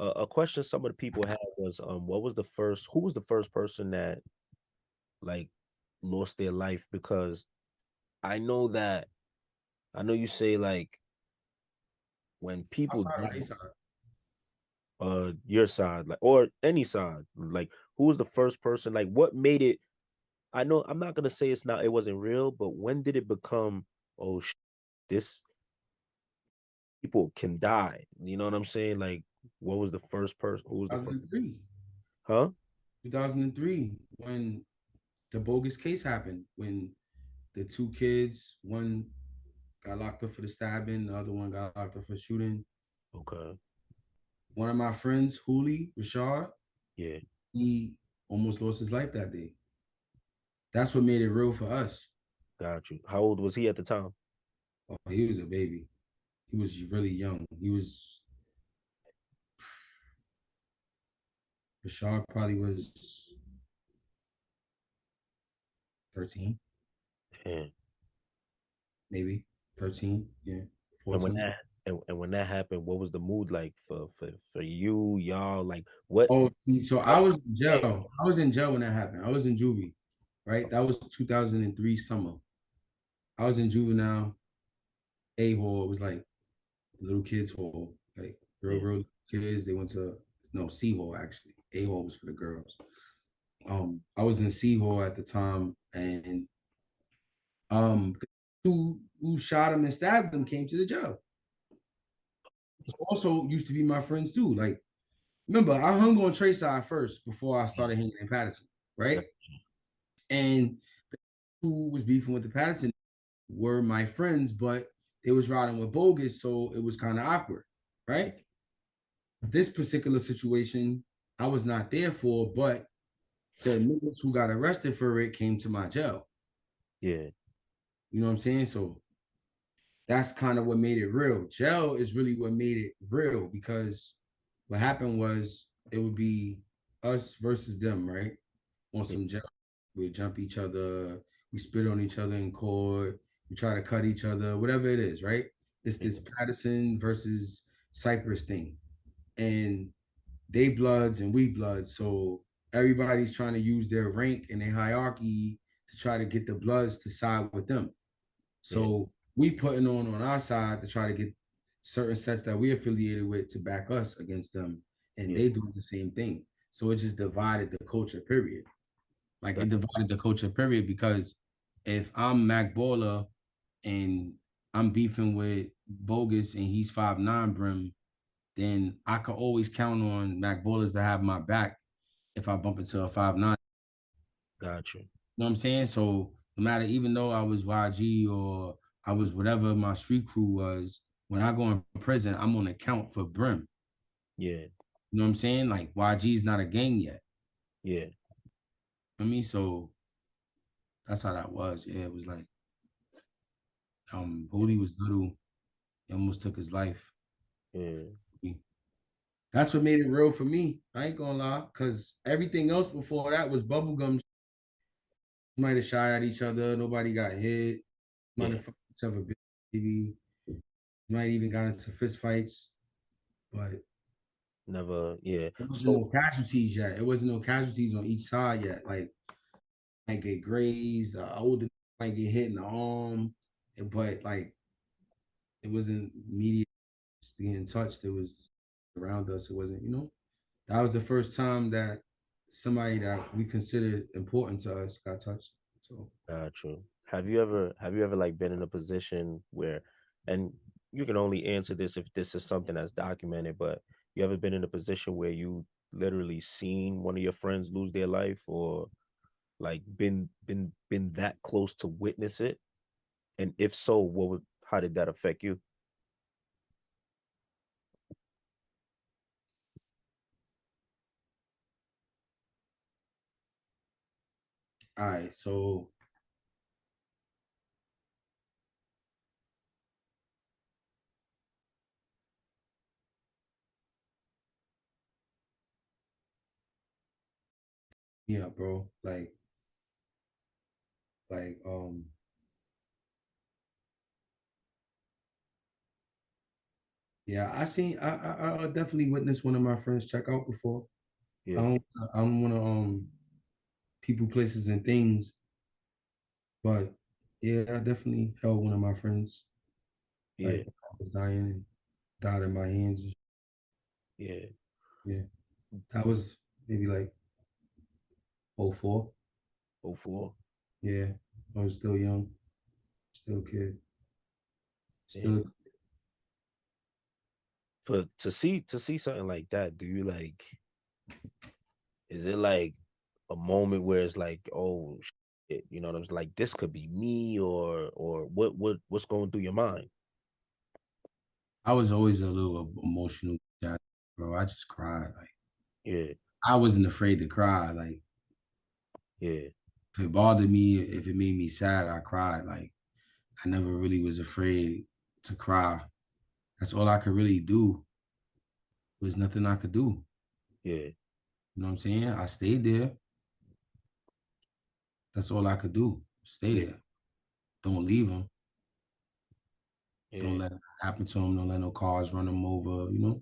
a question some of the people had was, what was the first? Who was the first person that like lost their life? Because I know that I know you say like when people Outside of die, Aesop. your side, like or any side, like who was the first person? Like what made it? I know I'm not gonna say it wasn't real, but when did it become oh this people can die? You know what I'm saying? Like what was the first person? Who was the first? 2003. Huh? 2003, when the bogus case happened, when the two kids, one got locked up for the stabbing, the other one got locked up for shooting. Okay. One of my friends, Hooli Rashard, Yeah. he almost lost his life that day. That's what made it real for us. Got you. How old was he at the time? Oh, he was a baby. He was really young. He was Rashard probably was 13, And maybe 13, yeah, and when 14. that and when that happened, what was the mood like for you, y'all? Like what? Oh, so How I did was you in think? jail. I was in jail when that happened. I was in juvie, right? That was 2003 summer. I was in juvenile A hall. It was like little kids hall, like Yeah. real kids. They went to no C hall actually. A hall was for the girls. I was in C hall at the time, and the who shot him and stabbed him came to the jail. Also used to be my friends too. Like, remember, I hung on Trey side first before I Yeah. started hanging in Patterson, right? Got And who was beefing with the Patterson were my friends, but they was riding with bogus, so it was kind of awkward, right? This particular situation, I was not there for, but the niggas who got arrested for it came to my jail. Yeah. You know what I'm saying? So that's kind of what made it real. Jail is really what made it real because what happened was it would be us versus them, right? On Yeah. some jail, we jump each other, we spit on each other in court, we try to cut each other, whatever it is, right? It's Yeah. this Patterson versus Cypress thing, and they bloods and we bloods, so everybody's trying to use their rank and their hierarchy to try to get the bloods to side with them. Yeah. So we putting on our side to try to get certain sets that we affiliated with to back us against them, and Yeah. they doing the same thing. So it just divided the culture. Period. Like Got it divided the culture. Period. Because if I'm Mac Baller and I'm beefing with Bogus and he's 5'9" Brim, then I could always count on Mac Ballers to have my back if I bump into a 5'9". got you. You know what I'm saying? So no matter, even though I was YG or I was whatever my street crew was, when I go in prison, I'm on account for Brim. Yeah. You know what I'm saying? Like YG is not a gang yet. Yeah. I mean, so that's how that was. Yeah, it was like Booty was little, he almost took his life. Yeah. That's what made it real for me. I ain't gonna lie, because everything else before that was bubblegum. Might have shot at each other, nobody got hit, might Yeah. have fucked each other, baby, might even got into fist fights, but Never. Yeah. there wasn't no So casualties yet. It wasn't no casualties on each side yet. Like, might get grazed, older might get hit in the arm, but like it wasn't media getting touched. It was around us. It wasn't, that was the first time that somebody that we considered important to us got touched. So got you. Have you ever like been in a position where, and you can only answer this if this is something that's documented, but you ever been in a position where you literally seen one of your friends lose their life or like been that close to witness it? And if so, how did that affect you? all right, so yeah, bro, like Yeah, I definitely witnessed one of my friends check out before. I Yeah, don't I don't want to people, places, and things, but yeah, I definitely held one of my friends yeah, like was dying and died in my hands. yeah. Yeah, that was maybe like '04. Oh, four. Yeah, I was still young, still a kid, Yeah. still. For to see something like that, do you like? Is it like a moment where it's like, oh, shit, you know, what I'm like this could be me, or what's going through your mind? I was always a little emotional, bro. I just cried. Like Yeah, I wasn't afraid to cry. Like yeah, if it bothered me, if it made me sad, I cried. Like I never really was afraid to cry. That's all I could really do. There was nothing I could do. yeah, You know what I'm saying? I stayed there. That's all I could do. Stay yeah, there. Don't leave them. Don't yeah, let it happen to them. Don't let no cars run them over. You know,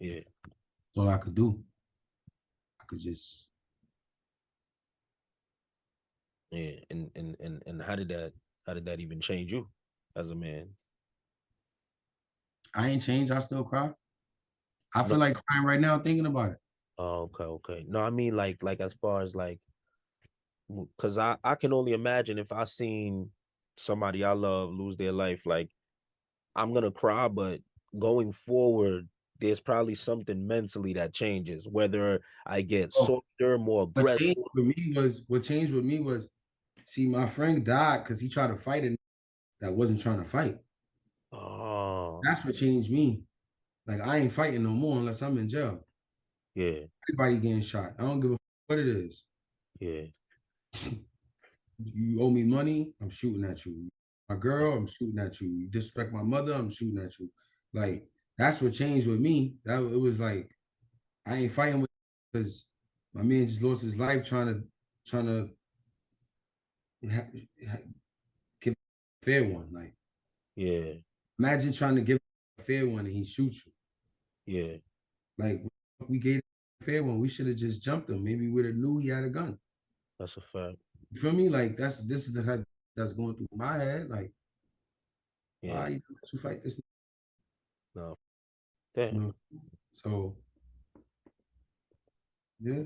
yeah, that's all I could do. I could just. yeah. And how did that even change you as a man? I ain't changed. I still cry. I No, feel like crying right now thinking about it. oh, okay, okay. No, I mean like as far as like, because I can only imagine if I seen somebody I love lose their life, like I'm gonna cry, but going forward, there's probably something mentally that changes, whether I get Oh, softer, more aggressive. what changed with me was see my friend died because he tried to fight it that wasn't trying to fight. Oh, That's what changed me. Like I ain't fighting no more unless I'm in jail. yeah, Everybody getting shot. I don't give a what it is. yeah, You owe me money, I'm shooting at you. My girl, I'm shooting at you. You disrespect my mother, I'm shooting at you. Like that's what changed with me. That it was like I ain't fighting with because my man just lost his life trying to ha- ha- give a fair one. Like yeah, imagine trying to give a fair one and he shoots you. yeah. Like we gave a fair one. We should have just jumped him. Maybe we'd have knew he had a gun. That's a fact. You feel me? Like this is the type that's going through my head. Like, Yeah, why you fight this? no, You damn. know? So yeah.